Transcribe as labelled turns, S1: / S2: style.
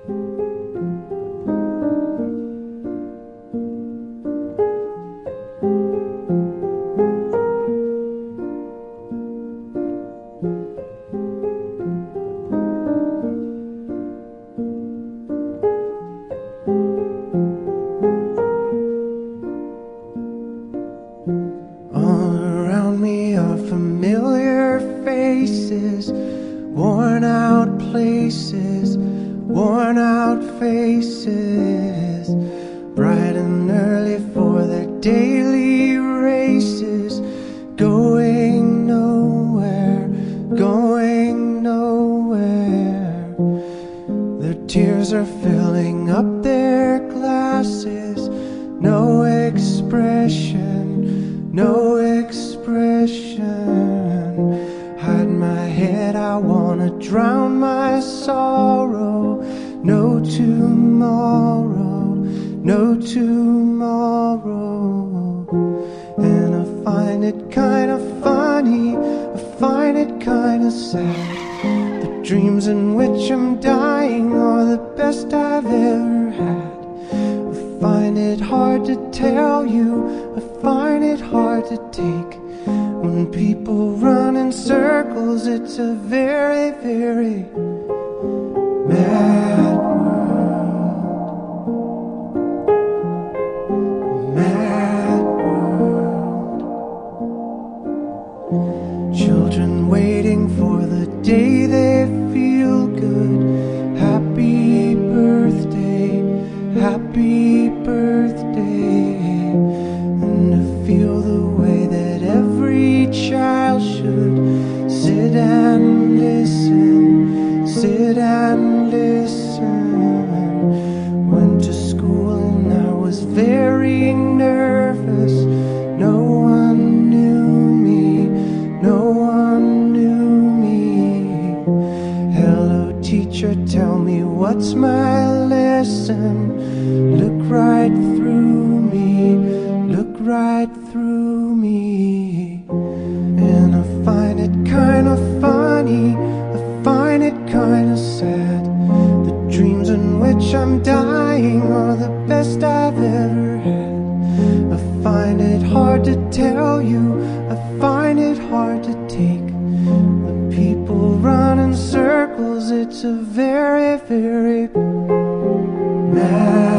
S1: All around me are familiar faces, worn out places, worn out faces, bright and early for their daily races, going nowhere, going nowhere. Their tears are filling up their glasses, no expression, no expression. Hide my head, I wanna drown my sorrow. No tomorrow, no tomorrow. And I find it kinda funny, I find it kinda sad. The dreams in which I'm dying are the best I've ever had. I find it hard to tell you, I find it hard to take. When people run in circles, it's a very, very mad world. Mad world. Children waiting for the day they feel good. Happy birthday, happy birthday. And to feel the way that every child should sit and listen, sit and listen. Went to school and I was very nervous. No one knew me, no one knew me. Hello teacher, tell me what's my lesson. Look right through me, look right through me. And I find it kinda funny, I find it kinda sad. The dreams in which I'm dying are the best I've ever had. I find it hard to tell you, I find it hard to take. When people run in circles, it's a very, very mad